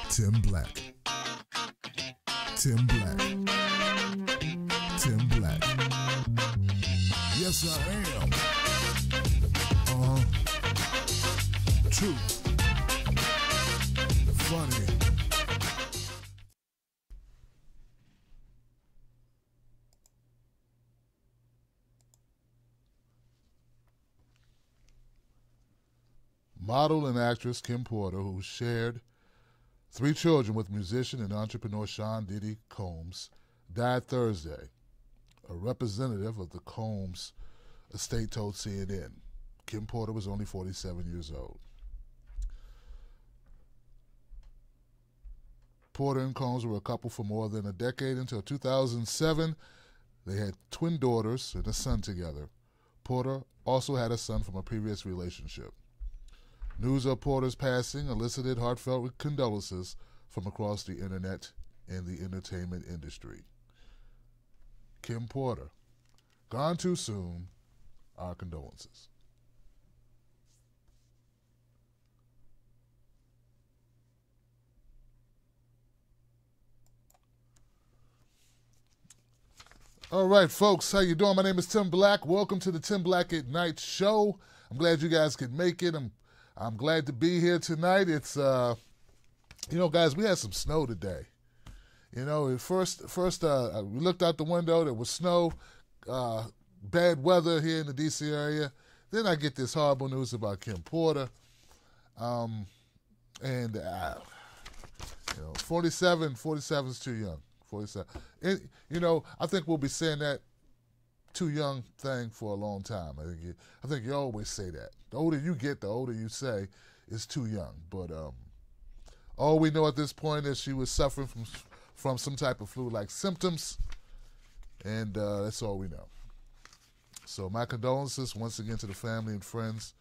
Tim Black. Tim Black. Tim Black. Yes, I am. Truth. Funny. Model and actress Kim Porter, who shared 3 children with musician and entrepreneur Sean Diddy Combs, died Thursday. A representative of the Combs estate told CNN. Kim Porter was only 47 years old. Porter and Combs were a couple for more than a decade. Until 2007, they had twin daughters and a son together. Porter also had a son from a previous relationship. News of Porter's passing elicited heartfelt condolences from across the internet and the entertainment industry. Kim Porter, gone too soon, our condolences. All right, folks, how you doing? My name is Tim Black. Welcome to the Tim Black at Night show. I'm glad you guys could make it. I'm glad to be here tonight. It's, guys, we had some snow today. At first, we looked out the window, there was snow, bad weather here in the D.C. area. Then I get this horrible news about Kim Porter. 47 is too young. 47. And, I think we'll be saying that too young thing for a long time. I think you always say that. The older you get, the older you say is too young. But all we know at this point is she was suffering from some type of flu-like symptoms, and that's all we know. So my condolences once again to the family and friends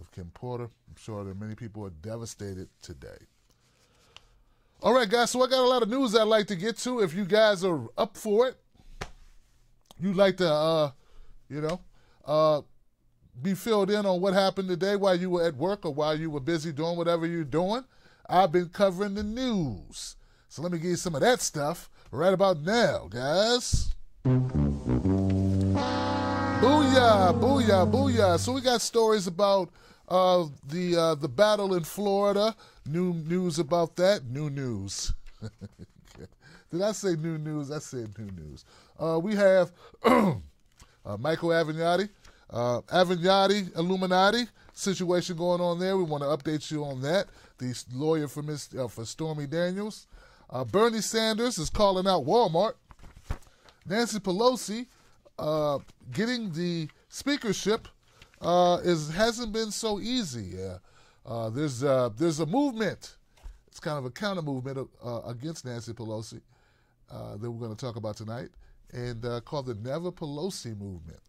of Kim Porter. I'm sure that many people are devastated today. All right, guys, so I got a lot of news I'd like to get to. If you guys are up for it, you'd like to, be filled in on what happened today while you were at work or while you were busy doing whatever you're doing, I've been covering the news. So let me give you some of that stuff right about now, guys. Booyah, booyah, booyah. So we got stories about the battle in Florida. New news about that. New news. Did I say new news? I said new news. We have Michael Avenatti. Avenatti, Illuminati situation going on there. We want to update you on that. The lawyer for Stormy Daniels. Bernie Sanders is calling out Walmart. Nancy Pelosi getting the speakership hasn't been so easy. There's a movement. It's kind of a counter movement against Nancy Pelosi that we're going to talk about tonight, and called the Never Pelosi movement.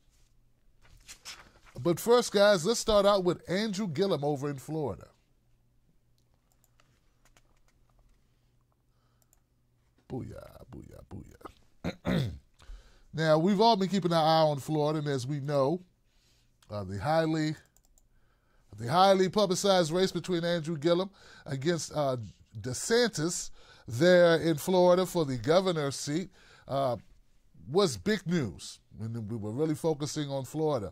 But first, guys, let's start out with Andrew Gillum over in Florida. Booyah, booyah, booyah. Now, we've all been keeping our eye on Florida, and as we know, the highly publicized race between Andrew Gillum against DeSantis there in Florida for the governor's seat was big news. We were really focusing on Florida.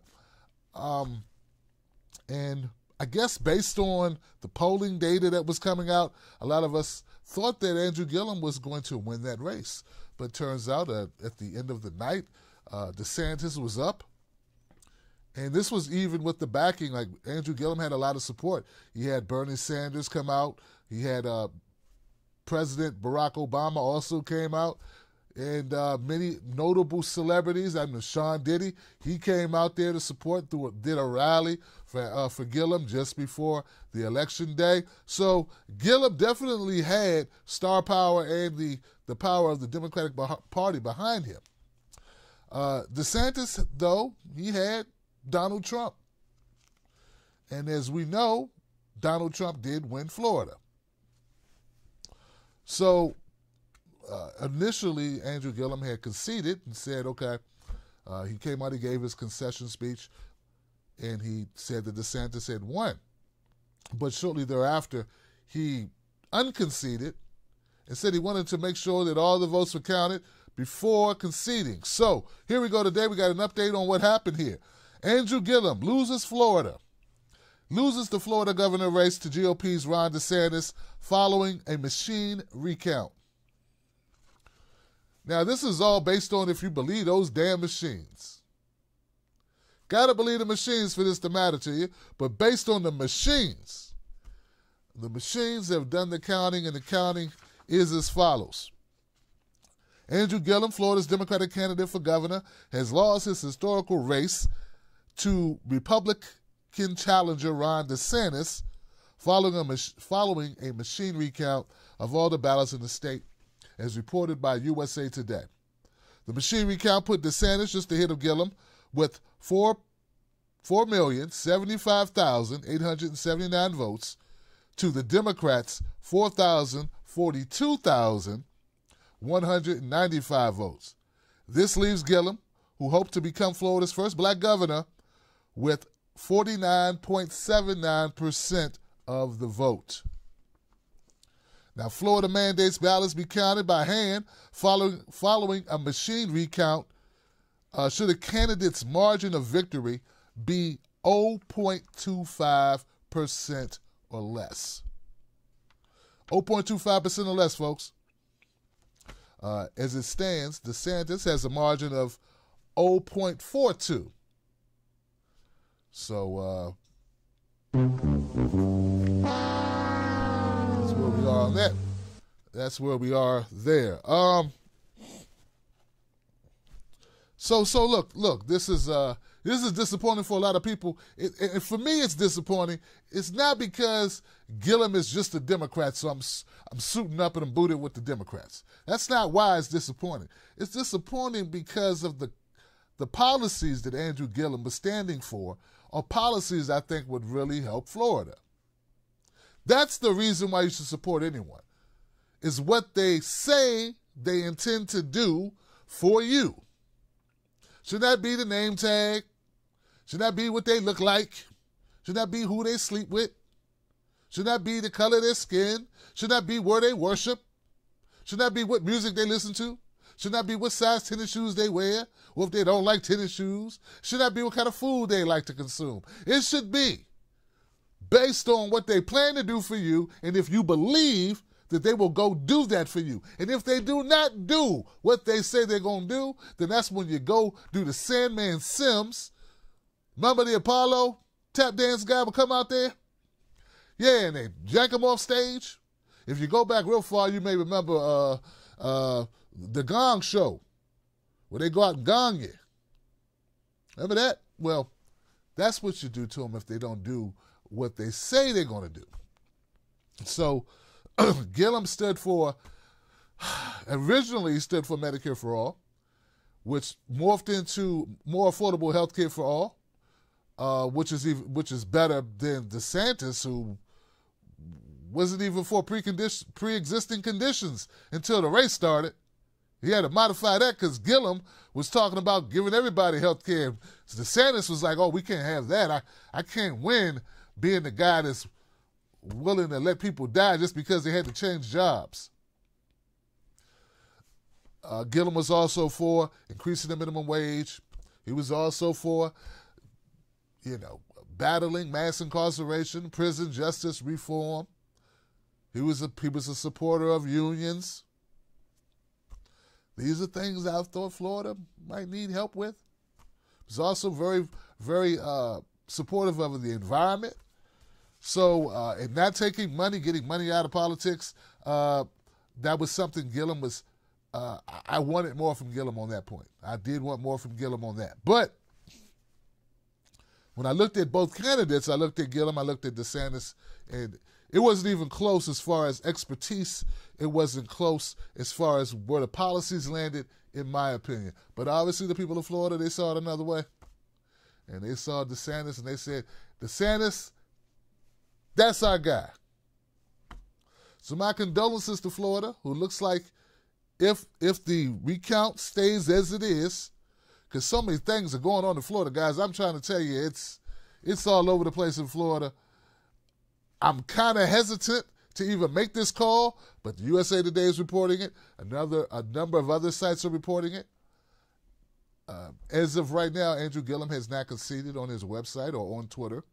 And I guess based on the polling data that was coming out, a lot of us thought that Andrew Gillum was going to win that race. But turns out at the end of the night, DeSantis was up. And this was even with the backing. Like, Andrew Gillum had a lot of support. He had Bernie Sanders come out. He had President Barack Obama also came out. And many notable celebrities. I mean, Sean Diddy, he came out there to support, did a rally for Gillum just before the election day. So Gillum definitely had star power and the power of the Democratic Party behind him. DeSantis, though, he had Donald Trump. And as we know, Donald Trump did win Florida. So initially, Andrew Gillum had conceded and said, okay, he came out, he gave his concession speech, and he said that DeSantis had won. But shortly thereafter, he unconceded and said he wanted to make sure that all the votes were counted before conceding. So here we go today. We got an update on what happened here. Andrew Gillum loses the Florida governor race to GOP's Ron DeSantis following a machine recount. Now, this is all based on if you believe those damn machines. Gotta believe the machines for this to matter to you, but based on the machines have done the counting, and the counting is as follows. Andrew Gillum, Florida's Democratic candidate for governor, has lost his historical race to Republican challenger Ron DeSantis following a machine recount of all the ballots in the state, as reported by USA Today. The machine recount put DeSantis just ahead of Gillum with 4,075,879 votes to the Democrats' 4,042,195 votes. This leaves Gillum, who hoped to become Florida's first black governor, with 49.79% of the vote. Now, Florida mandates ballots be counted by hand following a machine recount should a candidate's margin of victory be 0.25% or less. 0.25% or less, folks. As it stands, DeSantis has a margin of 0.42. So that's where we are on that. That's where we are there. So look. This is disappointing for a lot of people. And for me, it's disappointing. It's not because Gillum is just a Democrat, so I'm suiting up and I'm booted with the Democrats. That's not why it's disappointing. It's disappointing because of the policies that Andrew Gillum was standing for are policies I think would really help Florida. That's the reason why you should support anyone, is what they say they intend to do for you. Should that be the name tag? Should that be what they look like? Should that be who they sleep with? Should that be the color of their skin? Should that be where they worship? Should that be what music they listen to? Should that be what size tennis shoes they wear? Or if they don't like tennis shoes? Should that be what kind of food they like to consume? It should be based on what they plan to do for you, and if you believe that they will go do that for you. And if they do not do what they say they're going to do, then that's when you go do the Sandman Sims. Remember the Apollo tap dance guy would come out there? Yeah, and they jank him off stage. If you go back real far, you may remember the Gong Show, where they go out and gong you. Remember that? Well, that's what you do to them if they don't do what they say they're going to do. So Gillum originally stood for Medicare for All, which morphed into more affordable health care for all, which is better than DeSantis, who wasn't even for pre-existing conditions until the race started. He had to modify that because Gillum was talking about giving everybody health care. DeSantis was like, oh, we can't have that. I can't win being the guy that's willing to let people die just because they had to change jobs. Gillum was also for increasing the minimum wage. He was also for, battling mass incarceration, prison justice reform. He was a supporter of unions. These are things I thought Florida might need help with. He was also very, very supportive of the environment. So, and not taking money, getting money out of politics, that was something Gillum was, I wanted more from Gillum on that point. I did want more from Gillum on that. But when I looked at both candidates, I looked at Gillum, I looked at DeSantis, and it wasn't even close as far as expertise. It wasn't close as far as where the policies landed, in my opinion. But obviously the people of Florida, they saw it another way. And they saw DeSantis and they said, DeSantis, that's our guy. So my condolences to Florida, who looks like if the recount stays as it is, because so many things are going on in Florida, guys, I'm trying to tell you, it's all over the place in Florida. I'm kind of hesitant to even make this call, but the USA Today is reporting it. A number of other sites are reporting it. As of right now, Andrew Gillum has not conceded on his website or on Twitter.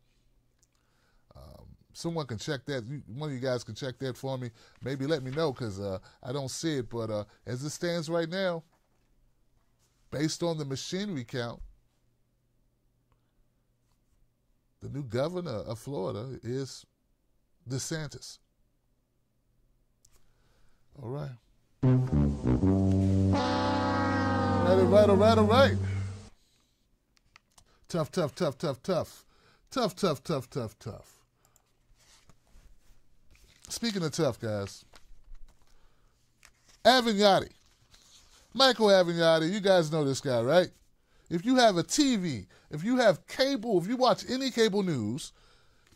Someone can check that. One of you guys can check that for me. Maybe let me know, because I don't see it. But as it stands right now, based on the machinery count, the new governor of Florida is DeSantis. All right. All right. Tough. Speaking of tough, guys, Avenatti. Michael Avenatti, you guys know this guy, right? If you have a TV, if you have cable, if you watch any cable news,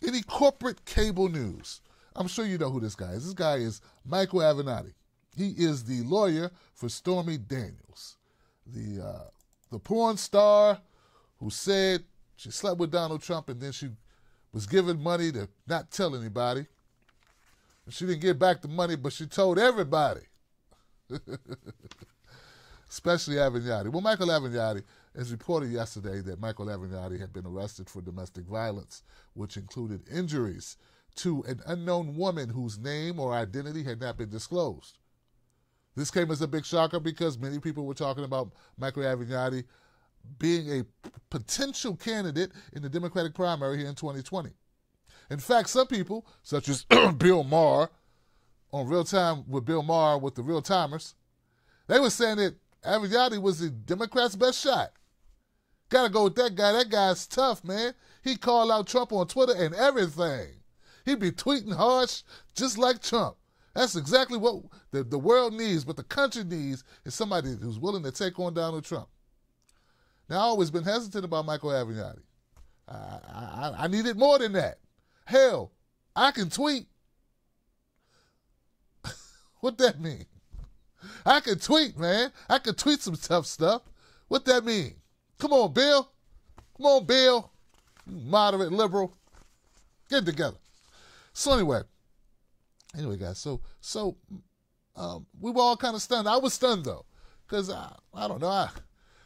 any corporate cable news, I'm sure you know who this guy is. This guy is Michael Avenatti. He is the lawyer for Stormy Daniels, the porn star who said she slept with Donald Trump and then she was given money to not tell anybody. She didn't get back the money, but she told everybody, especially Avenatti. Well, Michael Avenatti has reported yesterday that Michael Avenatti had been arrested for domestic violence, which included injuries to an unknown woman whose name or identity had not been disclosed. This came as a big shocker because many people were talking about Michael Avenatti being a potential candidate in the Democratic primary here in 2020. In fact, some people, such as Bill Maher, on Real Time with Bill Maher with the Real Timers, they were saying that Avenatti was the Democrats' best shot. Got to go with that guy. That guy's tough, man. He called out Trump on Twitter and everything. He'd be tweeting harsh just like Trump. That's exactly what the world needs, but the country needs is somebody who's willing to take on Donald Trump. Now, I've always been hesitant about Michael Avenatti. I needed more than that. Hell, I can tweet. What that mean? I can tweet, man. I can tweet some tough stuff. What that mean? Come on, Bill. Come on, Bill. Moderate, liberal. Get it together. So anyway, guys, so we were all kind of stunned. I was stunned, though, because I don't know.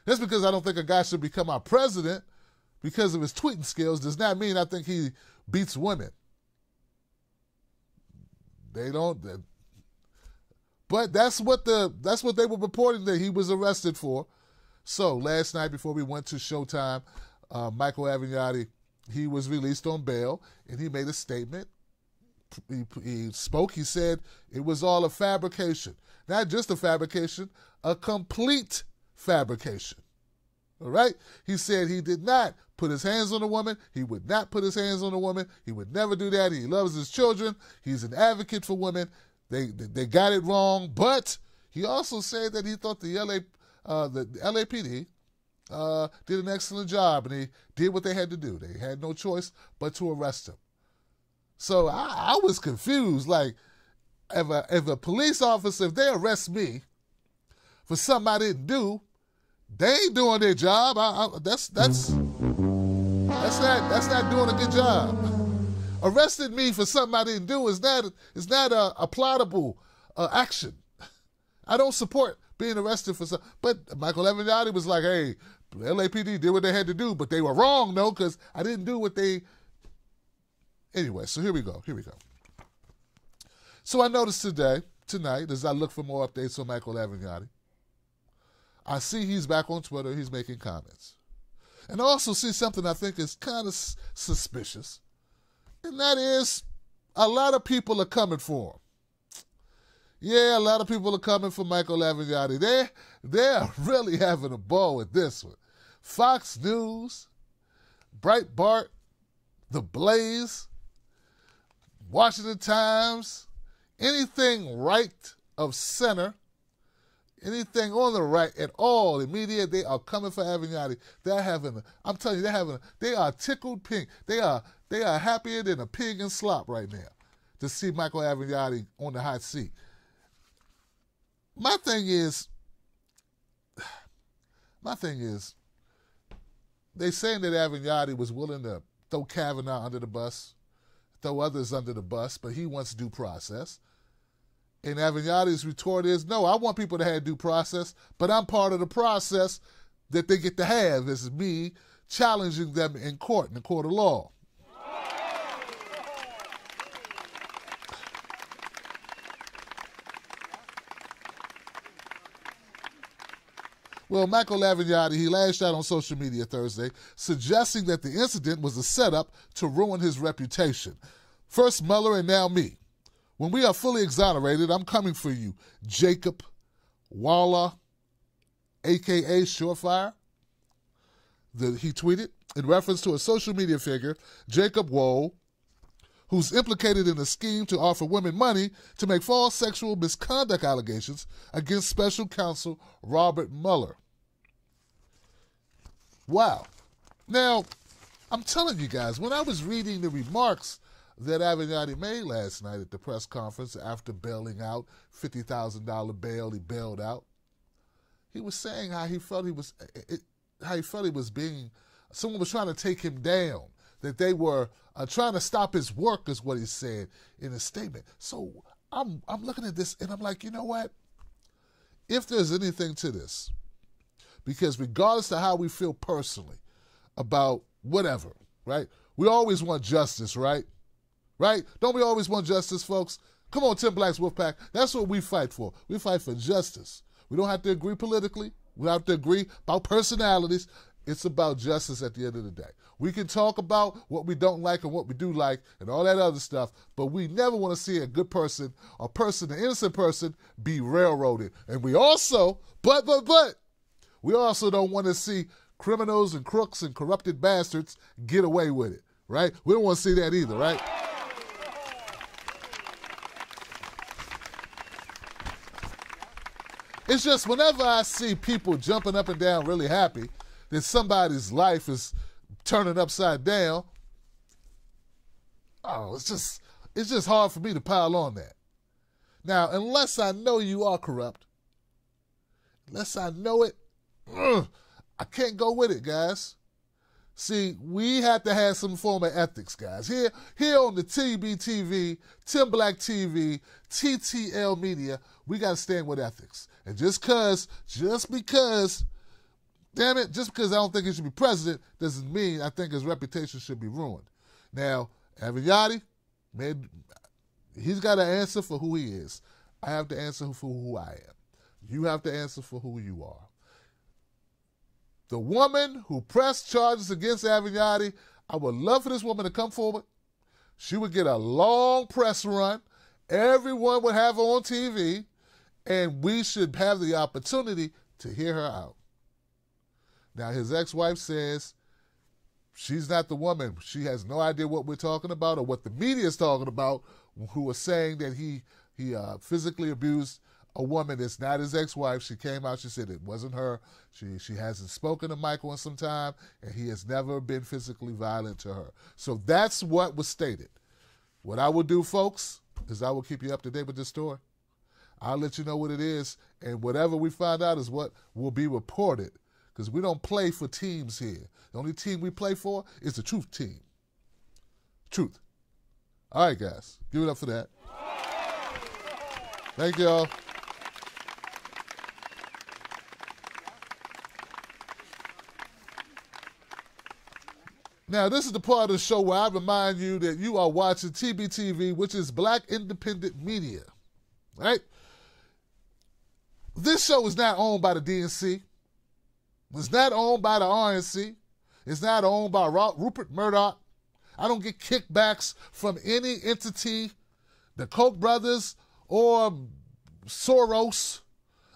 Just because I don't think a guy should become our president because of his tweeting skills does not mean I think he beats women. They don't. But that's what they were reporting that he was arrested for. So last night before we went to Showtime, Michael Avenatti, he was released on bail, and he made a statement. He spoke. He said it was all a fabrication. Not just a fabrication, a complete fabrication. All right? He said he did not put his hands on a woman. He would not put his hands on a woman. He would never do that. He loves his children. He's an advocate for women. They got it wrong. But he also said that he thought the LAPD did an excellent job, and they did what they had to do. They had no choice but to arrest him. So I was confused. Like, if a police officer, if they arrest me for something I didn't do, they ain't doing their job. That's not doing a good job. Arresting me for something I didn't do is not a plottable action. I don't support being arrested for something. But Michael Avenatti was like, hey, the LAPD did what they had to do, but they were wrong, though, because I didn't do what they... Anyway, so here we go. So I noticed tonight, as I look for more updates on Michael Avenatti, I see he's back on Twitter. He's making comments. And I also see something I think is kind of suspicious, and that is a lot of people are coming for him. Yeah, a lot of people are coming for Michael Avenatti. They're really having a ball with this one. Fox News, Breitbart, The Blaze, Washington Times, anything right of center, anything on the right at all, the media, they are coming for Avenatti. They are tickled pink. They are happier than a pig in slop right now to see Michael Avenatti on the hot seat. My thing is, they saying that Avenatti was willing to throw Kavanaugh under the bus, throw others under the bus, but he wants due process. And Avenatti's retort is, no, I want people to have due process, but I'm part of the process that they get to have. This is me challenging them in the court of law. Well, Michael Avenatti, he lashed out on social media Thursday, suggesting that the incident was a setup to ruin his reputation. First Mueller and now me. When we are fully exonerated, I'm coming for you, Jacob Walla, a.k.a. Surefire. He tweeted in reference to a social media figure, Jacob Wohl, who's implicated in a scheme to offer women money to make false sexual misconduct allegations against special counsel Robert Mueller. Wow. Now, I'm telling you guys, when I was reading the remarks that Avenatti made last night at the press conference after bailing out, $50,000 bail he bailed out, he was saying how he felt he was being, someone was trying to take him down, that they were trying to stop his work, is what he said in a statement. So I'm looking at this and I'm like, you know what? If there's anything to this, because regardless of how we feel personally about whatever, right? We always want justice, right? Right? Don't we always want justice, folks? Come on, Tim Black's Wolfpack. That's what we fight for. We fight for justice. We don't have to agree politically. We don't have to agree about personalities. It's about justice at the end of the day. We can talk about what we don't like and what we do like and all that other stuff, but we never want to see a good person, an innocent person, be railroaded. And we also, we also don't want to see criminals and crooks and corrupted bastards get away with it, right? We don't want to see that either, right? It's just whenever I see people jumping up and down really happy that somebody's life is turning upside down, it's just hard for me to pile on that. Now, unless I know you are corrupt, unless I know it, I can't go with it, guys. See, we have to have some form of ethics, guys. Here on the TBTV, Tim Black TV, TTL Media, we got to stand with ethics. And just because I don't think he should be president doesn't mean I think his reputation should be ruined. Now, Avenatti, man, he's got to answer for who he is. I have to answer for who I am. You have to answer for who you are. The woman who pressed charges against Avenatti, I would love for this woman to come forward. She would get a long press run. Everyone would have her on TV, and we should have the opportunity to hear her out. Now, his ex-wife says she's not the woman. She has no idea what we're talking about or what the media is talking about, who are saying that he physically abused a woman that's not his ex-wife. She came out, she said it wasn't her. She hasn't spoken to Michael in some time, and he has never been physically violent to her. So that's what was stated. What I will do, folks, is I will keep you up to date with this story. I'll let you know what it is, and whatever we find out is what will be reported, because we don't play for teams here. The only team we play for is the truth team. Truth. All right, guys. Give it up for that. Thank y'all. Now, this is the part of the show where I remind you that you are watching TBTV, which is Black Independent Media, right? This show is not owned by the DNC. It's not owned by the RNC. It's not owned by Rupert Murdoch. I don't get kickbacks from any entity, the Koch brothers or Soros,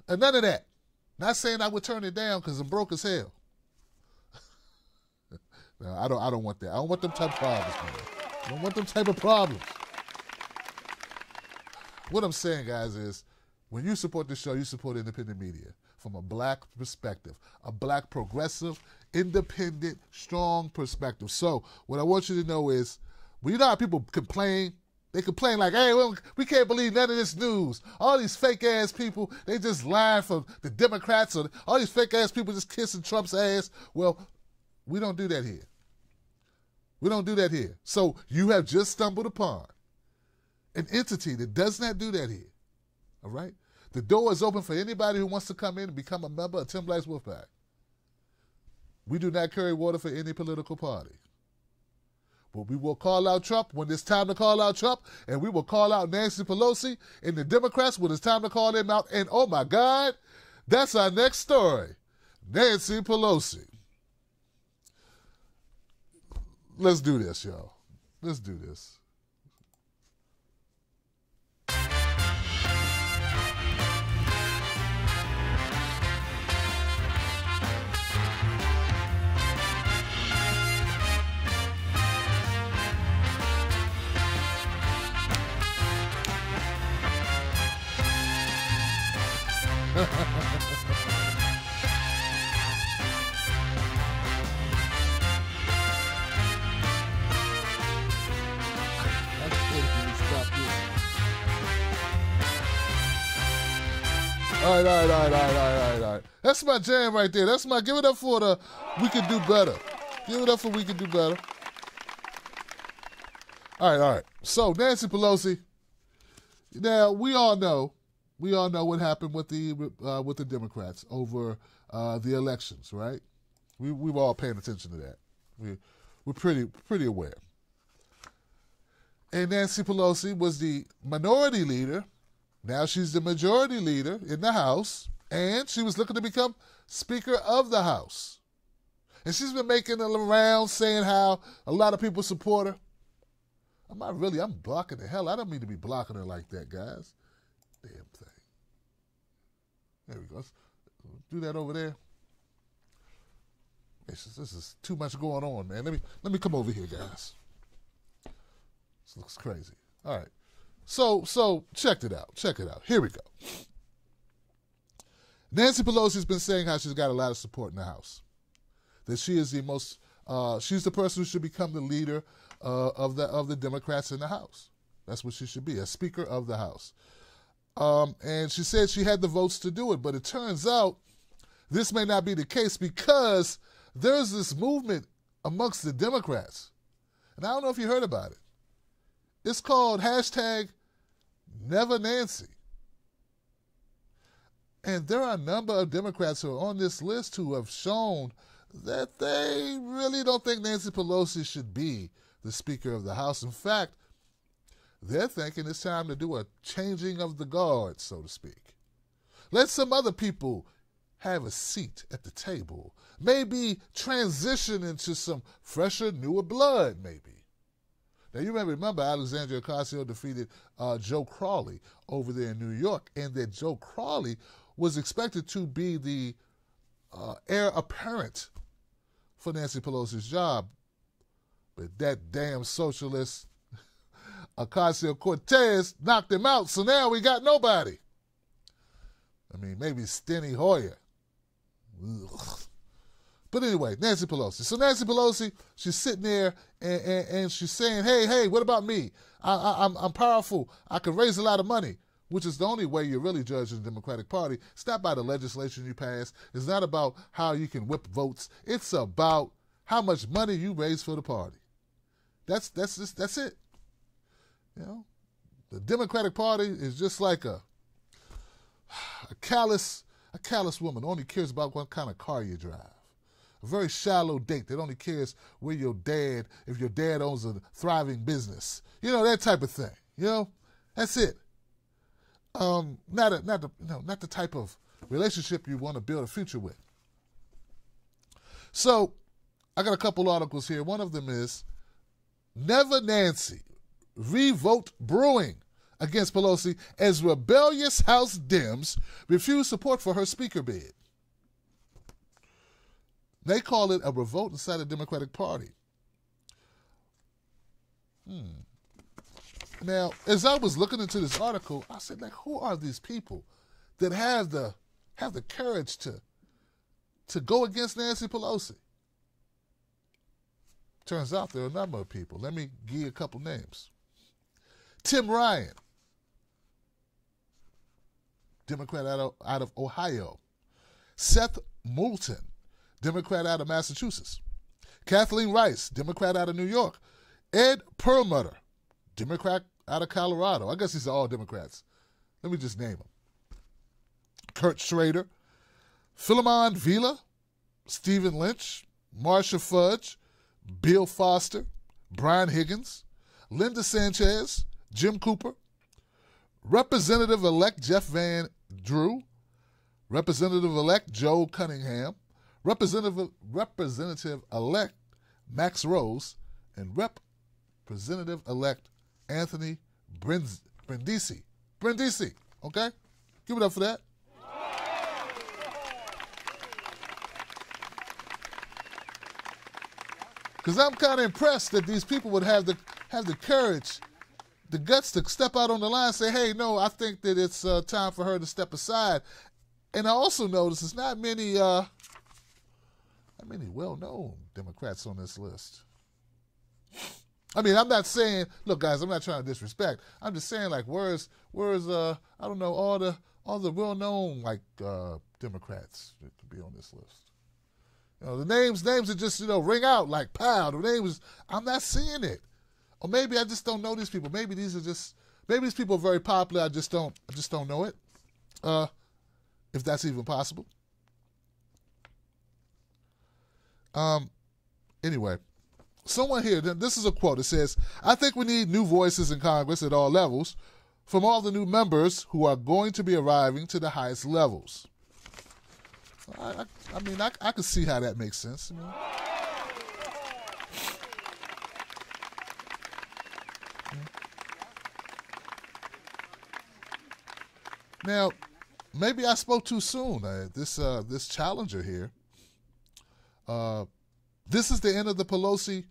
and none of that. Not saying I would turn it down because I'm broke as hell. No, I don't want that. I don't want them type of problems, man. I don't want them type of problems. What I'm saying, guys, is when you support this show, you support independent media from a black perspective, a black progressive, independent, strong perspective. So what I want you to know is, when you know how people complain, they complain like, hey, we can't believe none of this news. All these fake-ass people, they just lying for the Democrats, or all these fake-ass people just kissing Trump's ass. Well, we don't do that here. We don't do that here. So you have just stumbled upon an entity that does not do that here. All right? The door is open for anybody who wants to come in and become a member of Tim Black's Wolfpack. We do not carry water for any political party. But we will call out Trump when it's time to call out Trump, and we will call out Nancy Pelosi and the Democrats when it's time to call them out. And oh my God, that's our next story. Nancy Pelosi. Let's do this, y'all. Let's do this. All right. That's my jam right there. That's my, give it up for the We Can Do Better. Give it up for We Can Do Better. All right. So, Nancy Pelosi, now we all know what happened with the Democrats over the elections, right? We've all paying attention to that. We're pretty aware. And Nancy Pelosi was the minority leader. Now she's the majority leader in the House, and she was looking to become Speaker of the House. And she's been making a round saying how a lot of people support her. I'm blocking the hell. I don't mean to be blocking her like that, guys. Damn thing. There we go. Let's do that over there. This is too much going on, man. Let me come over here, guys. This looks crazy. All right. So check it out. Here we go. Nancy Pelosi's been saying how she's got a lot of support in the House. That she is she's the person who should become the leader of the Democrats in the House. That's what she should be, a Speaker of the House. And she said she had the votes to do it, but it turns out this may not be the case because there's this movement amongst the Democrats. And I don't know if you heard about it. It's called #NeverNancy. And there are a number of Democrats who are on this list who have shown that they really don't think Nancy Pelosi should be the Speaker of the House. In fact, they're thinking it's time to do a changing of the guard, so to speak. Let some other people have a seat at the table. Maybe transition into some fresher, newer blood, maybe. Now, you may remember Alexandria Ocasio defeated Joe Crowley over there in New York, and that Joe Crowley was expected to be the heir apparent for Nancy Pelosi's job. But that damn socialist Ocasio-Cortez knocked him out, so now we got nobody. I mean, maybe Steny Hoyer. Ugh. But anyway, Nancy Pelosi. So Nancy Pelosi, she's sitting there and she's saying, hey, what about me? I'm powerful. I can raise a lot of money, which is the only way you're really judging the Democratic Party. It's not by the legislation you pass. It's not about how you can whip votes. It's about how much money you raise for the party. That's it. You know, the Democratic Party is just like a callous woman who only cares about what kind of car you drive. A very shallow date that only cares where if your dad owns a thriving business. You know, that type of thing. You know, that's it. Not the type of relationship you want to build a future with. So, I got a couple articles here. One of them is Never Nancy, Revolt Brewing against Pelosi as rebellious House Dems refuse support for her speaker bid. They call it a revolt inside the Democratic Party. Now, as I was looking into this article, I said, like, who are these people that have the courage to go against Nancy Pelosi? Turns out there are a number of people. Let me give you a couple names. Tim Ryan, Democrat out of Ohio. Seth Moulton, Democrat out of Massachusetts. Kathleen Rice, Democrat out of New York. Ed Perlmutter, Democrat out of Colorado. I guess these are all Democrats. Let me just name them. Kurt Schrader, Philemon Vila, Stephen Lynch, Marsha Fudge, Bill Foster, Brian Higgins, Linda Sanchez, Jim Cooper, Representative-elect Jeff Van Drew, Representative-elect Joe Cunningham, Representative-elect Max Rose, and Representative-elect Anthony Brindisi. Brindisi, okay? Give it up for that. Because I'm kind of impressed that these people would have the courage, the guts to step out on the line and say, hey, no, I think that it's time for her to step aside. And I also notice there's not many well-known Democrats on this list. I mean, I'm not saying, look, guys, I'm not trying to disrespect. I'm just saying, like, where's I don't know, all the well-known, like, Democrats that could be on this list. You know, the names that just, ring out like pow. The names, I'm not seeing it. Or maybe I just don't know these people. Maybe these people are very popular. I just don't know it. If that's even possible. Anyway, someone here, this is a quote. It says, I think we need new voices in Congress at all levels from all the new members who are going to be arriving to the highest levels. I can see how that makes sense. Now, maybe I spoke too soon. This challenger here. This is the end of the Pelosi.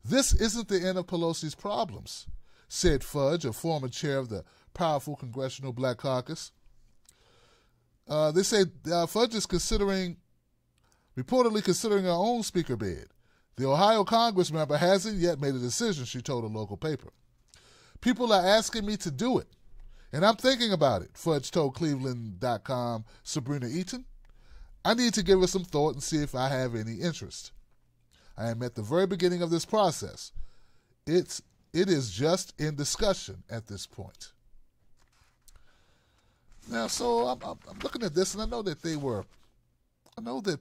This isn't the end of Pelosi's problems, said Fudge, a former chair of the powerful Congressional Black Caucus. They say Fudge is reportedly considering her own speaker bid. The Ohio Congress member hasn't yet made a decision, she told a local paper. People are asking me to do it, and I'm thinking about it, Fudge told Cleveland.com Sabrina Eaton. I need to give it some thought and see if I have any interest. I am at the very beginning of this process. It is just in discussion at this point. Now, so I'm looking at this, and I know that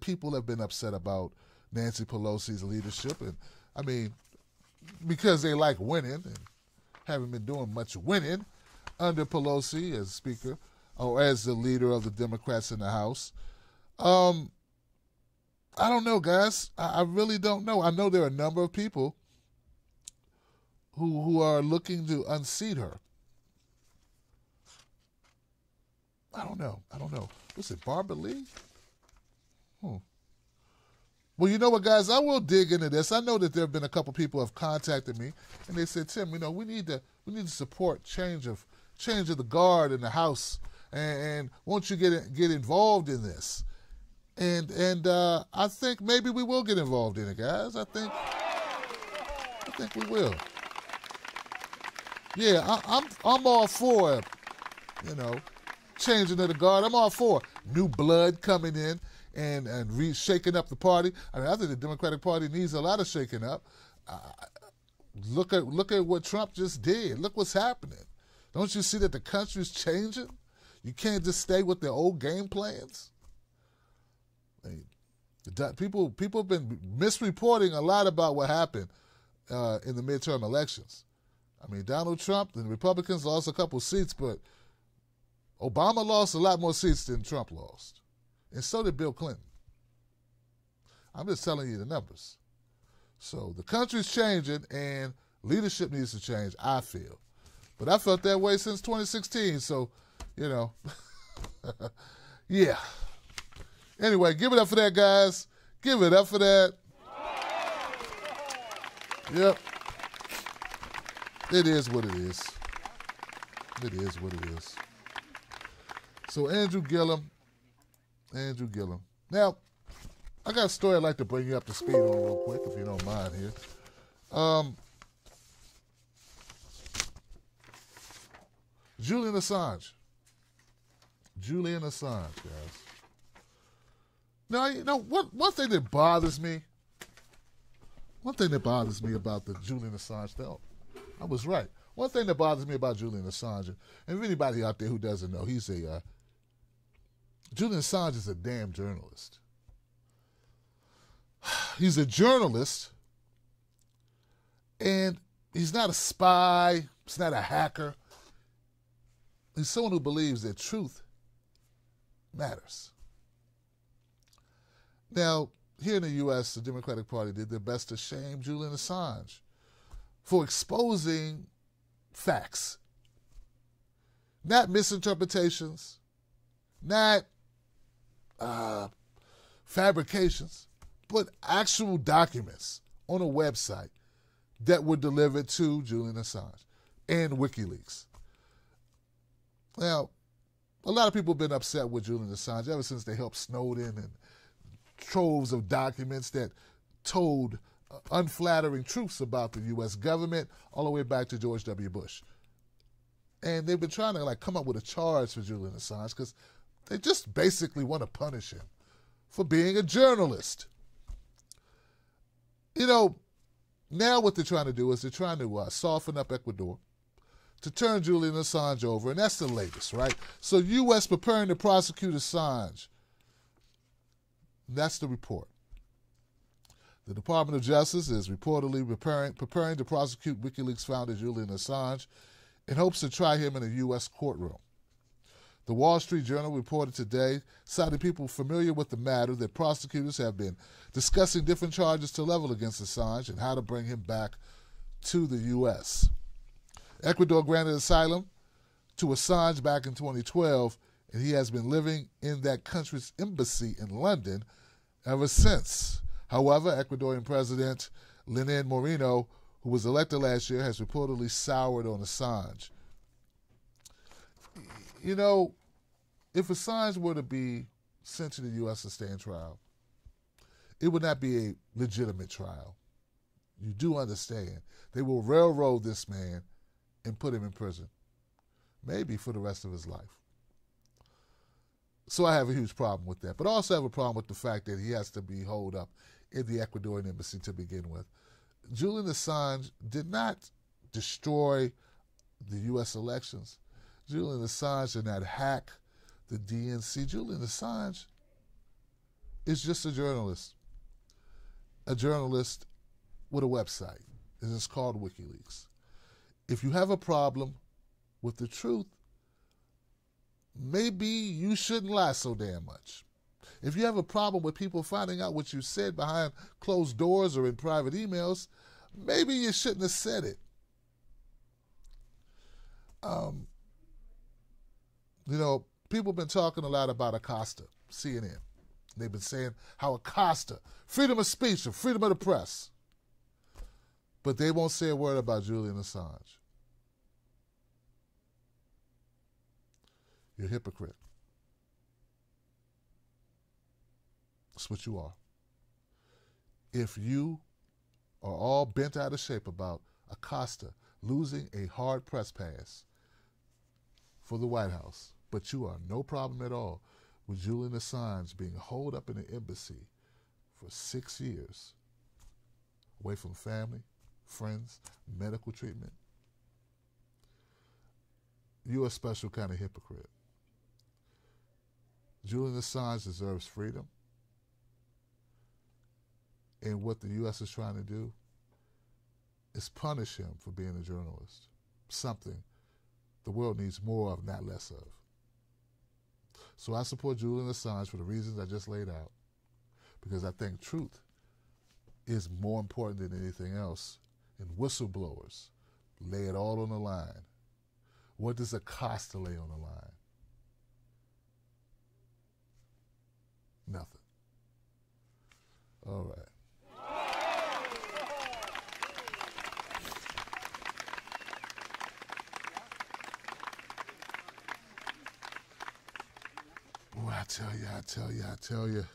people have been upset about Nancy Pelosi's leadership, and I mean, because they like winning and haven't been doing much winning under Pelosi as Speaker or as the leader of the Democrats in the House. I don't know, guys. I really don't know. I know there are a number of people who are looking to unseat her. I don't know. Was it Barbara Lee? Well, you know what, guys? I will dig into this. I know that there have been a couple people who have contacted me, and they said, Tim, we need to support change of the guard in the House, and won't you get involved in this? And I think maybe we will get involved in it, guys. I think we will. Yeah, I'm all for changing of the guard. I'm all for new blood coming in and shaking up the party. I mean, I think the Democratic Party needs a lot of shaking up. Look at what Trump just did. Look what's happening. Don't you see that the country's changing? You can't just stay with the old game plans. I mean, people have been misreporting a lot about what happened in the midterm elections. I mean, Donald Trump and the Republicans lost a couple seats, but Obama lost a lot more seats than Trump lost. And so did Bill Clinton. I'm just telling you the numbers. So the country's changing and leadership needs to change, I feel. But I felt that way since 2016, so, yeah. Anyway, give it up for that, guys. Give it up for that. Yep. It is what it is. It is what it is. So Andrew Gillum. Now, I got a story I'd like to bring you up to speed on real quick, if you don't mind here. Julian Assange, guys. Now, one thing that bothers me, One thing that bothers me about the Julian Assange, though, I was right. One thing that bothers me about Julian Assange, and if anybody out there who doesn't know, Julian Assange is a damn journalist. He's a journalist, and he's not a spy. He's not a hacker. He's someone who believes that truth matters. Now, here in the U.S., the Democratic Party did their best to shame Julian Assange for exposing facts, not misinterpretations, not fabrications, but actual documents on a website that were delivered to Julian Assange and WikiLeaks. Now, a lot of people have been upset with Julian Assange ever since they helped Snowden and troves of documents that told unflattering truths about the U.S. government all the way back to George W. Bush. And they've been trying to come up with a charge for Julian Assange because they just basically want to punish him for being a journalist. Now what they're trying to do is they're trying to soften up Ecuador to turn Julian Assange over, and that's the latest, right? So U.S. preparing to prosecute Assange. That's the report. The Department of Justice is reportedly preparing to prosecute WikiLeaks founder Julian Assange in hopes to try him in a U.S. courtroom. The Wall Street Journal reported today, citing people familiar with the matter, that prosecutors have been discussing different charges to level against Assange and how to bring him back to the U.S. Ecuador granted asylum to Assange back in 2012, and he has been living in that country's embassy in London ever since. However, Ecuadorian President Lenin Moreno, who was elected last year, has reportedly soured on Assange. If Assange were to be sent to the U.S. to stand trial, it would not be a legitimate trial. You do understand. They will railroad this man and put him in prison, maybe for the rest of his life. So I have a huge problem with that. But I also have a problem with the fact that he has to be holed up in the Ecuadorian embassy to begin with. Julian Assange did not destroy the U.S. elections. Julian Assange did not hack the DNC. Julian Assange is just a journalist with a website. It's called WikiLeaks. If you have a problem with the truth, maybe you shouldn't lie so damn much. If you have a problem with people finding out what you said behind closed doors or in private emails, maybe you shouldn't have said it. People have been talking a lot about Acosta, CNN. They've been saying how Acosta, freedom of speech and freedom of the press. But they won't say a word about Julian Assange. You're a hypocrite. That's what you are. If you are all bent out of shape about Acosta losing a hard press pass for the White House, but you are no problem at all with Julian Assange being holed up in an embassy for 6 years, away from family, friends, medical treatment, you're a special kind of hypocrite. Julian Assange deserves freedom. And what the U.S. is trying to do is punish him for being a journalist. Something the world needs more of, not less of. So I support Julian Assange for the reasons I just laid out, because I think truth is more important than anything else. And whistleblowers lay it all on the line. What does Acosta lay on the line? Nothing. All right. Boy, I tell you.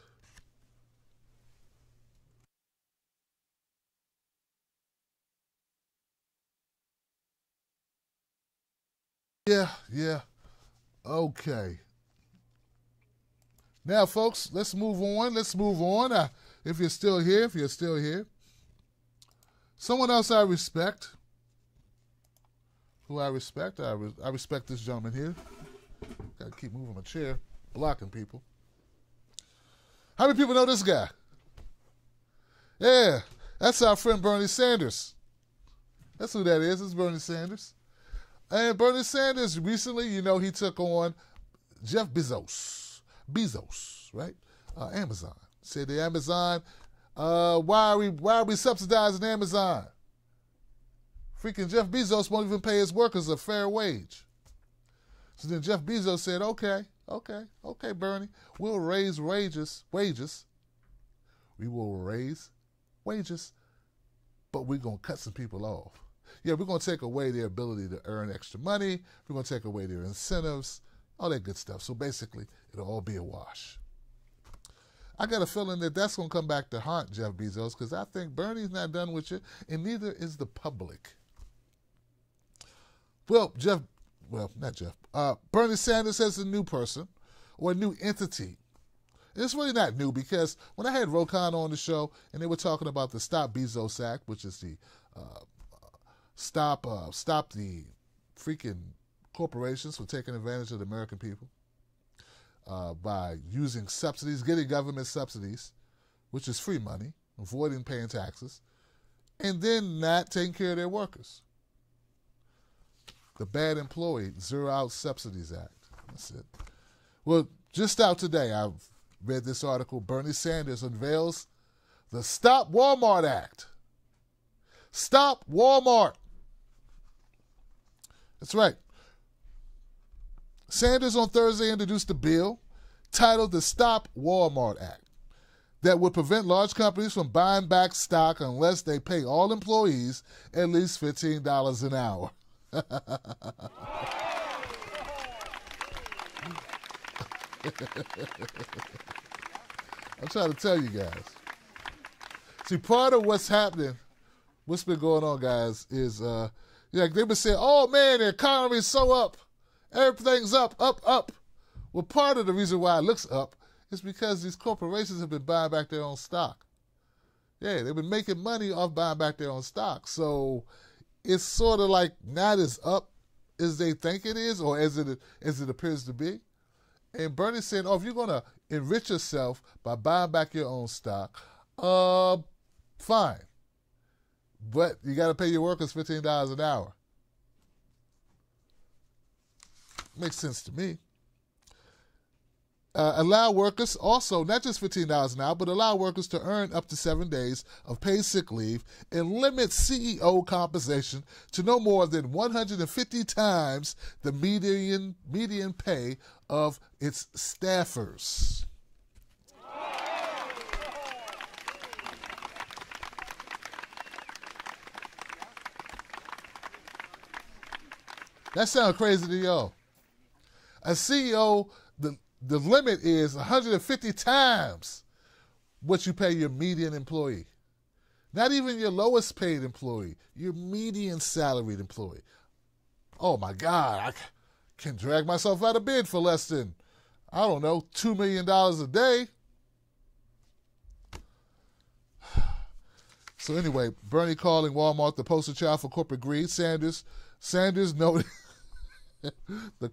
Yeah. Okay. Now, folks, let's move on. If you're still here. Someone else I respect, I respect this gentleman here. Gotta keep moving my chair, blocking people. How many people know this guy? Yeah, that's our friend Bernie Sanders. That's who that is. It's Bernie Sanders. And Bernie Sanders recently, he took on Jeff Bezos. Right? Amazon. Said the Amazon, why are we subsidizing Amazon? Freaking Jeff Bezos won't even pay his workers a fair wage. So then Jeff Bezos said, okay, Bernie, we'll raise wages. We will raise wages, but we're going to cut some people off. Yeah, we're going to take away their ability to earn extra money. We're going to take away their incentives, all that good stuff. So basically, it'll all be a wash. I got a feeling that that's going to come back to haunt Jeff Bezos because I think Bernie's not done with you, and neither is the public. Well, Bernie Sanders has a new person or a new entity. It's really not new because when I had Rokan on the show and they were talking about the Stop Bezos Act, which is the stop the freaking corporations from taking advantage of the American people by using subsidies, getting government subsidies, which is free money, avoiding paying taxes, and then not taking care of their workers. The Bad Employee Zero Out Subsidies Act. That's it. Well, just out today, I've read this article. Bernie Sanders unveils the Stop Walmart Act. Stop Walmart. That's right. Sanders on Thursday introduced a bill titled the Stop Walmart Act that would prevent large companies from buying back stock unless they pay all employees at least $15 an hour. I'm trying to tell you guys. See, part of what's happening, what's been going on, guys, is they've been saying, oh man, the economy's so up. Everything's up. Well, part of the reason why it looks up is because these corporations have been buying back their own stock. Yeah, they've been making money off buying back their own stock. So it's sort of like not as up as they think it is or as it appears to be. And Bernie's saying, if you're going to enrich yourself by buying back your own stock, fine. But you got to pay your workers $15 an hour. Makes sense to me. Allow workers also, not just $15 an hour, but allow workers to earn up to 7 days of paid sick leave and limit CEO compensation to no more than 150 times the median pay of its staffers. That sounds crazy to y'all. A CEO, the limit is 150 times what you pay your median employee. Not even your lowest paid employee, your median salaried employee. Oh my God, I can drag myself out of bed for less than, $2 million a day. So anyway, Bernie calling Walmart the poster child for corporate greed. Sanders noted the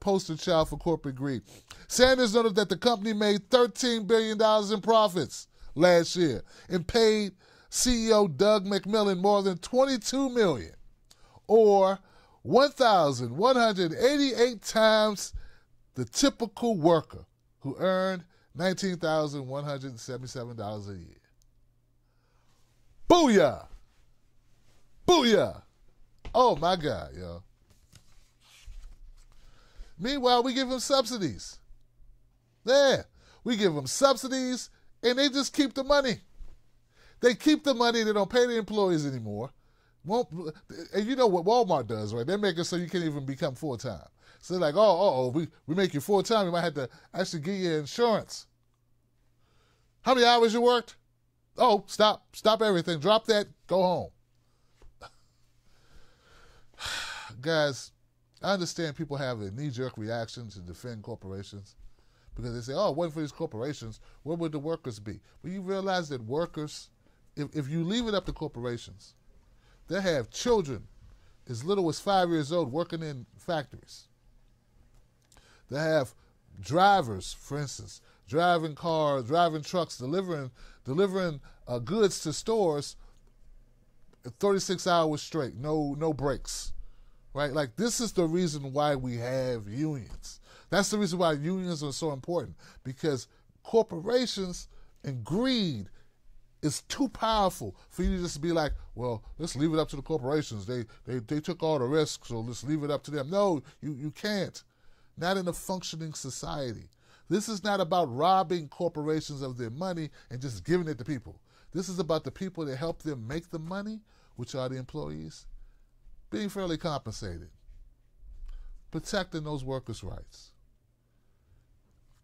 poster child for corporate greed. Sanders noted that the company made $13 billion in profits last year and paid CEO Doug McMillon more than $22 million, or 1,188 times the typical worker who earned $19,177 a year. Booyah! Booyah! Oh my God, yo. Meanwhile, we give them subsidies. Yeah, we give them subsidies, and they just keep the money. They keep the money. They don't pay the employees anymore. And you know what Walmart does, right? They make it so you can't even become full-time. So they're like, we make you full-time. We might have to actually give you insurance. How many hours you worked? Oh, stop everything. Drop that. Go home. Guys, I understand people have a knee-jerk reaction to defend corporations because they say, it wasn't for these corporations, where would the workers be? Well, you realize that workers if you leave it up to corporations, they have children as little as 5 years old working in factories. They have drivers, for instance, driving cars, driving trucks, delivering goods to stores 36 hours straight, no breaks, right? Like, this is the reason why we have unions. That's the reason why unions are so important, because corporations and greed is too powerful for you to just be like, well, let's leave it up to the corporations. They took all the risks, so let's leave it up to them. No, you can't. Not in a functioning society. This is not about robbing corporations of their money and just giving it to people. This is about the people that help them make the money, which are the employees, being fairly compensated, protecting those workers' rights.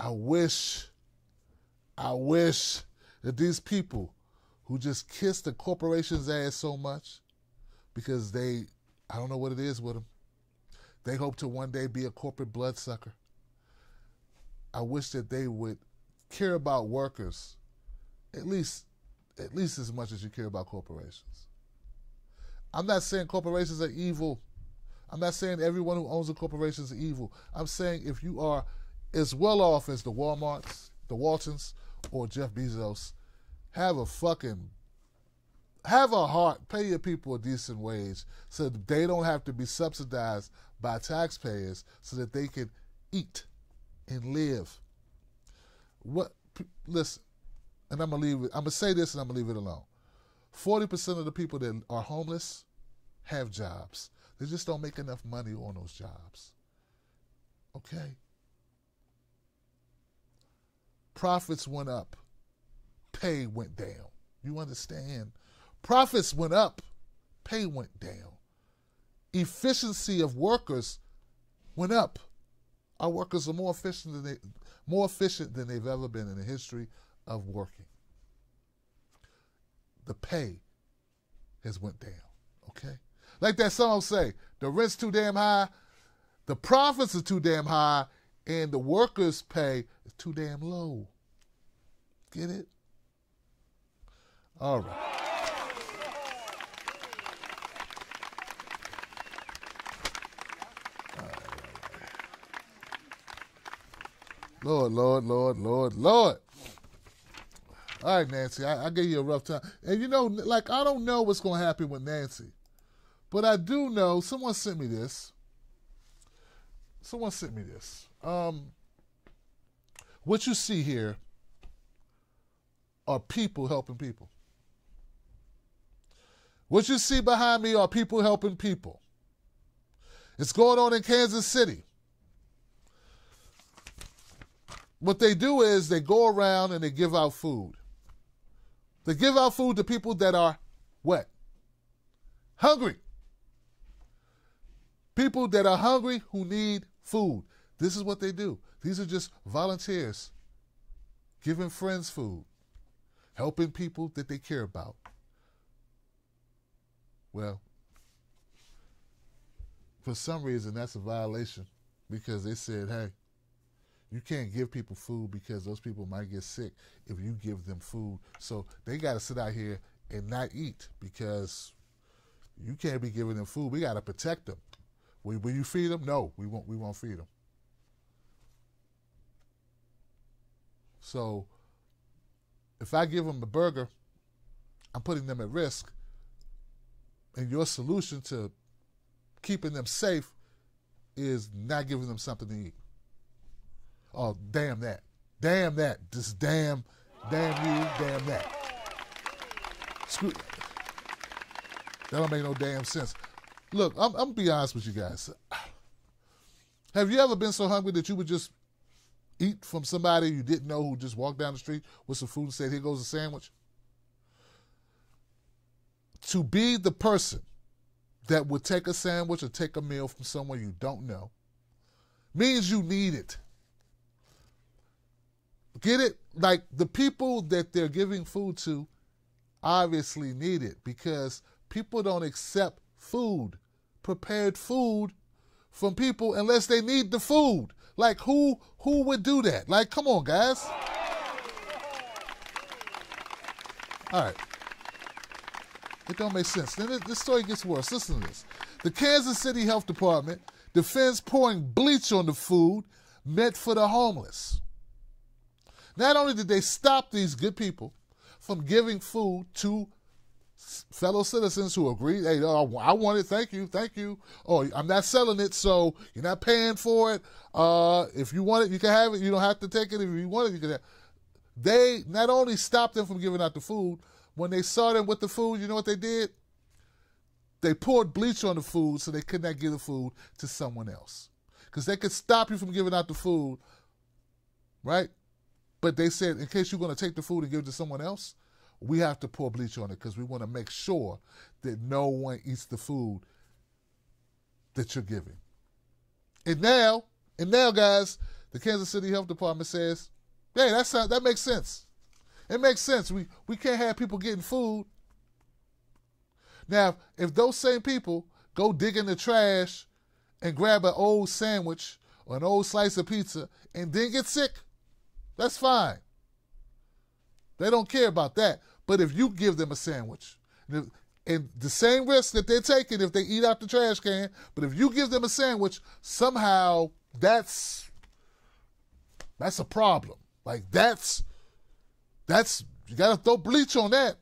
I wish that these people who just kiss the corporation's ass so much because I don't know what it is with them. They hope to one day be a corporate bloodsucker. I wish that they would care about workers at least as much as you care about corporations. I'm not saying corporations are evil. I'm not saying everyone who owns a corporation is evil. I'm saying if you are as well off as the Walmarts, the Waltons, or Jeff Bezos, have a heart, pay your people a decent wage so that they don't have to be subsidized by taxpayers so that they can eat and live. Listen, and I'm gonna say this and I'm gonna leave it alone. 40% of the people that are homeless have jobs. They just don't make enough money on those jobs. Okay? Profits went up. Pay went down. You understand? Profits went up. Pay went down. Efficiency of workers went up. Our workers are more efficient than they've ever been in the history of working. The pay has went down. Okay? Like that song say, the rent's too damn high, the profits are too damn high, and the workers' pay is too damn low. Get it? All right. Lord. All right, Nancy, I gave you a rough time. And you know, like, I don't know what's going to happen with Nancy. But I do know, someone sent me this. What you see here are people helping people. What you see behind me are people helping people. It's going on in Kansas City. What they do is they go around and they give out food. They give out food to people that are what? Hungry. People that are hungry who need food. This is what they do. These are just volunteers giving friends food, helping people that they care about. Well, for some reason, that's a violation because they said, hey, you can't give people food because those people might get sick if you give them food. So they got to sit out here and not eat because you can't be giving them food. We got to protect them. Will you feed them? No, we won't feed them. So if I give them a burger, I'm putting them at risk. And your solution to keeping them safe is not giving them something to eat. Oh, damn that. Damn that. Just damn you, damn that. Screw. That don't make no damn sense. Look, I'm going to be honest with you guys. Have you ever been so hungry that you would just eat from somebody you didn't know who just walked down the street with some food and said, here goes a sandwich? To be the person that would take a sandwich or take a meal from someone you don't know means you need it. Get it? Like, the people that they're giving food to obviously need it because people don't accept food, prepared food from people unless they need the food. Like, who would do that? Like, come on, guys. All right. It don't make sense. Then this story gets worse. Listen to this. The Kansas City Health Department defends pouring bleach on the food meant for the homeless. Not only did they stop these good people from giving food to fellow citizens who agreed, hey, oh, I want it, thank you. Oh, I'm not selling it, so you're not paying for it. If you want it, you can have it. You don't have to take it. If you want it, you can have it. They not only stopped them from giving out the food, when they saw them with the food, you know what they did? They poured bleach on the food so they could not give the food to someone else. Because they could stop you from giving out the food, right? But they said, in case you're going to take the food and give it to someone else, we have to pour bleach on it because we want to make sure that no one eats the food that you're giving. And now, guys, the Kansas City Health Department says, hey, that makes sense. It makes sense. We can't have people getting food. Now, if those same people go dig in the trash and grab an old sandwich or an old slice of pizza and then get sick, that's fine. They don't care about that. But if you give them a sandwich, and the same risk that they're taking if they eat out the trash can, but if you give them a sandwich, somehow that's a problem. Like that's you got to throw bleach on that.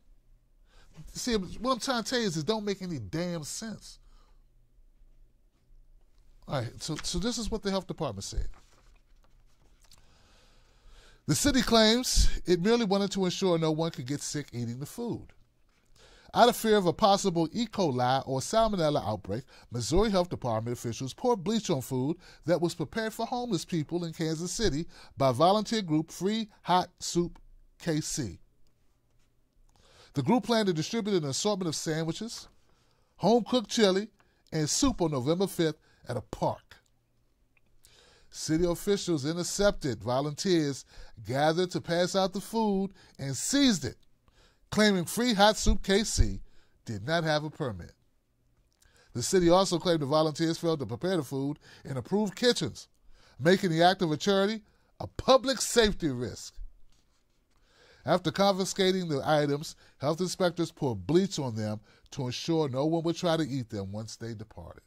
See, what I'm trying to tell you is it don't make any damn sense. All right, so this is what the health department said. The city claims it merely wanted to ensure no one could get sick eating the food. Out of fear of a possible E. coli or salmonella outbreak, Missouri Health Department officials poured bleach on food that was prepared for homeless people in Kansas City by volunteer group Free Hot Soup KC. The group planned to distribute an assortment of sandwiches, home-cooked chili, and soup on November 5th at a park. City officials intercepted volunteers gathered to pass out the food and seized it, claiming Free Hot Soup KC did not have a permit. The city also claimed the volunteers failed to prepare the food in approved kitchens, making the act of a charity a public safety risk. After confiscating the items, health inspectors poured bleach on them to ensure no one would try to eat them once they departed.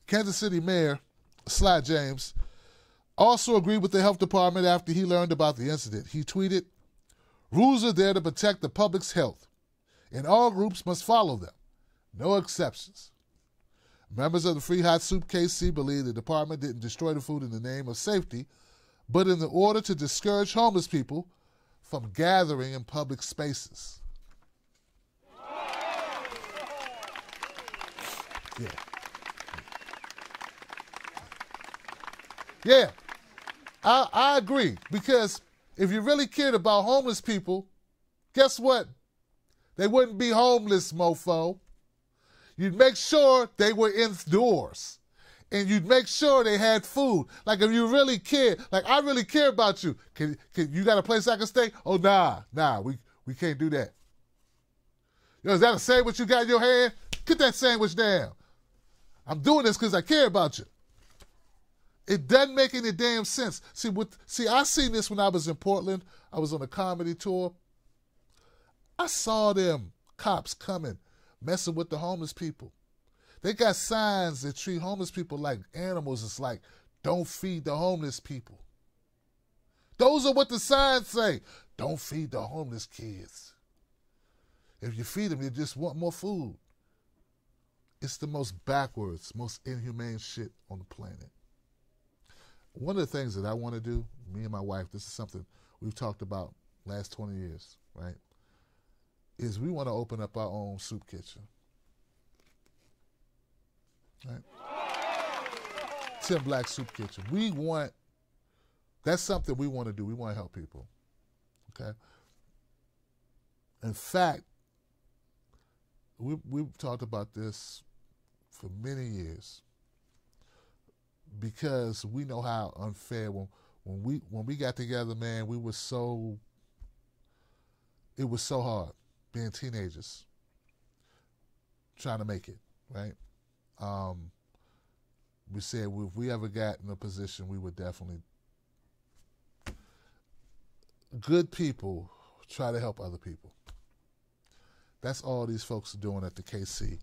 Kansas City Mayor Sly James also agreed with the health department after he learned about the incident. He tweeted, "Rules are there to protect the public's health, and all groups must follow them. No exceptions." Members of the Free Hot Soup KC believe the department didn't destroy the food in the name of safety, but in the order to discourage homeless people from gathering in public spaces. Yeah, I agree, because if you really cared about homeless people, guess what? They wouldn't be homeless, mofo. You'd make sure they were indoors, and you'd make sure they had food. Like, if you really care, like I really care about you, can you got a place I can stay? Oh, nah, we can't do that. Yo, is that a sandwich you got in your hand? Get that sandwich down. I'm doing this because I care about you. It doesn't make any damn sense. See, I seen this when I was in Portland. I was on a comedy tour. I saw them cops coming, messing with the homeless people. They got signs that treat homeless people like animals. It's like, don't feed the homeless people. Those are what the signs say. Don't feed the homeless kids. If you feed them, you just want more food. It's the most backwards, most inhumane shit on the planet. One of the things that I want to do, me and my wife, this is something we've talked about last 20 years, right, is we want to open up our own soup kitchen. Right? Tim Black Soup Kitchen. That's something we want to do. We want to help people. Okay? In fact, we've talked about this for many years, because we know how unfair when we got together, man, it was so hard being teenagers trying to make it, right? We said if we ever got in a position, we would definitely good people try to help other people. That's all these folks are doing at the KC.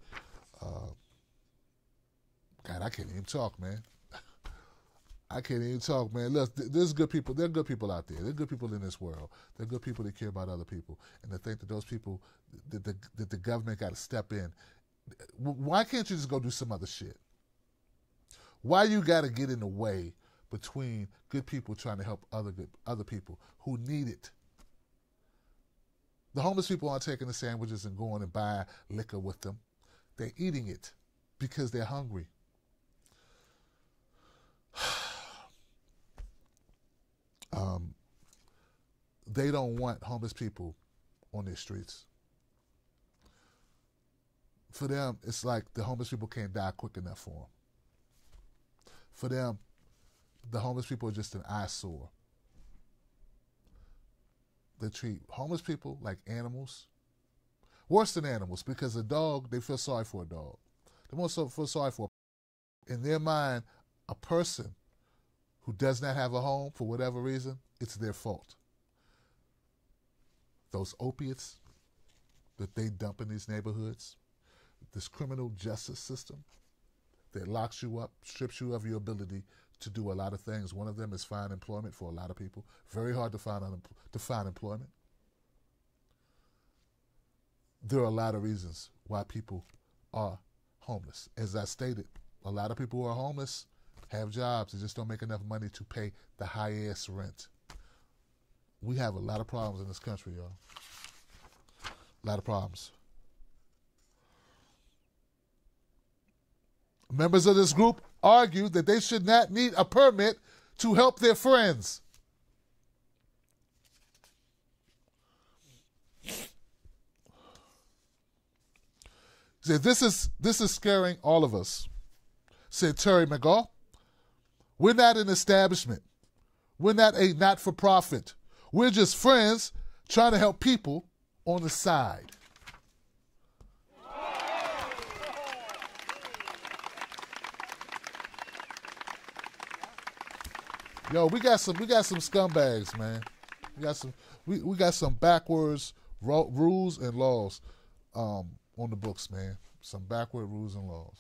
God, I can't even talk, man. I can't even talk, man. Look, there's good people. There are good people out there. There are good people in this world. There are good people that care about other people. And to think that those people, that the government got to step in. Why can't you just go do some other shit? Why you got to get in the way between good people trying to help other people who need it? The homeless people aren't taking the sandwiches and going and buying liquor with them. They're eating it because they're hungry. They don't want homeless people on their streets. For them, it's like the homeless people can't die quick enough for them. For them, the homeless people are just an eyesore. They treat homeless people like animals. Worse than animals, because a dog, they feel sorry for a dog. They won't feel sorry for in their mind, a person who does not have a home for whatever reason, it's their fault. Those opiates that they dump in these neighborhoods, this criminal justice system that locks you up, strips you of your ability to do a lot of things. One of them is find employment for a lot of people. Very hard to find employment. There are a lot of reasons why people are homeless. As I stated, a lot of people who are homeless have jobs. They just don't make enough money to pay the high-ass rent. We have a lot of problems in this country, y'all. A lot of problems. Members of this group argue that they should not need a permit to help their friends. Said, this is scaring all of us, said Terry McGaw. We're not an establishment. We're not a not-for-profit. We're just friends trying to help people on the side. Yo, we got some scumbags, man. We got some backwards rules and laws on the books, man. Some backward rules and laws.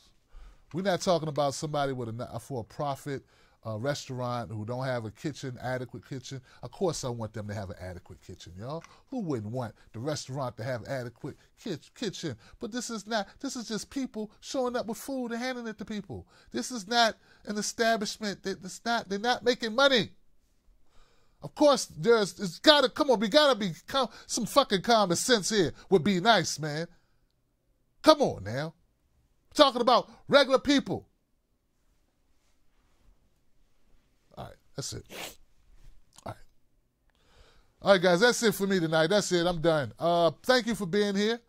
We're not talking about somebody with a for-profit restaurant who don't have a adequate kitchen. Of course I want them to have an adequate kitchen, y'all. Who wouldn't want the restaurant to have adequate kitchen? But this is just people showing up with food and handing it to people. This is not an establishment. They're not making money. Of course, it's gotta, come on, we gotta be, some fucking common sense here would be nice, man. Come on now. We're talking about regular people. All right, that's it. All right, guys, that's it for me tonight. That's it. I'm done. Thank you for being here.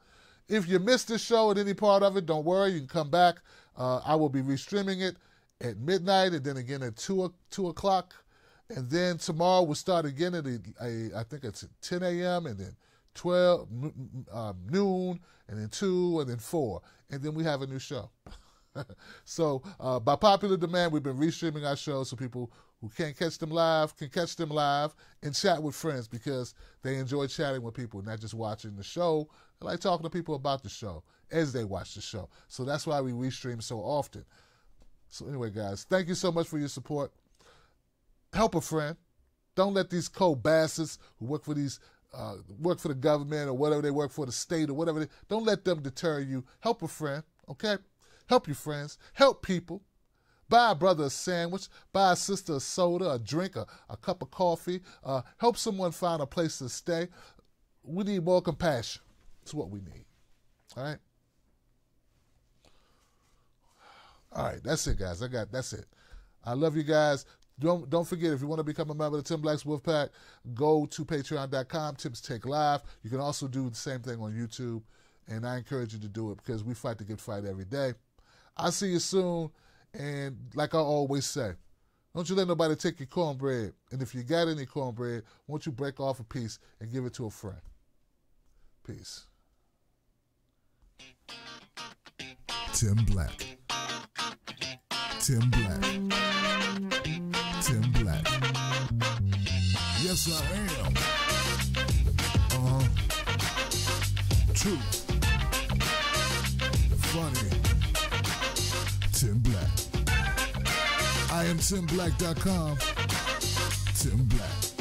If you missed the show at any part of it, don't worry. You can come back. I will be restreaming it at midnight and then again at 2 o'clock. And then tomorrow we'll start again at I think it's at 10 a.m. and then 12 noon and then 2 and then 4. And then we have a new show. So by popular demand, we've been restreaming our shows so people who can't catch them live can catch them live and chat with friends because they enjoy chatting with people, not just watching the show. They like talking to people about the show as they watch the show. So that's why we restream so often. So anyway, guys, thank you so much for your support. Help a friend. Don't let these cold bastards who work for the government or whatever they work for, the state or whatever, don't let them deter you. Help a friend, okay? Help your friends. Help people. Buy a brother a sandwich. Buy a sister a soda, a drink, a cup of coffee. Help someone find a place to stay. We need more compassion. That's what we need. All right? All right, that's it, guys. That's it. I love you guys. Don't forget, if you want to become a member of the Tim Black's Wolfpack, go to patreon.com, Tim's Take Live. You can also do the same thing on YouTube, and I encourage you to do it because we fight the good fight every day. I'll see you soon, and like I always say, don't you let nobody take your cornbread. And if you got any cornbread, won't you break off a piece and give it to a friend? Peace. Tim Black. Tim Black. Tim Black. Yes, I am. truth, the funny, Tim Black. I am TimBlack.com. Tim Black.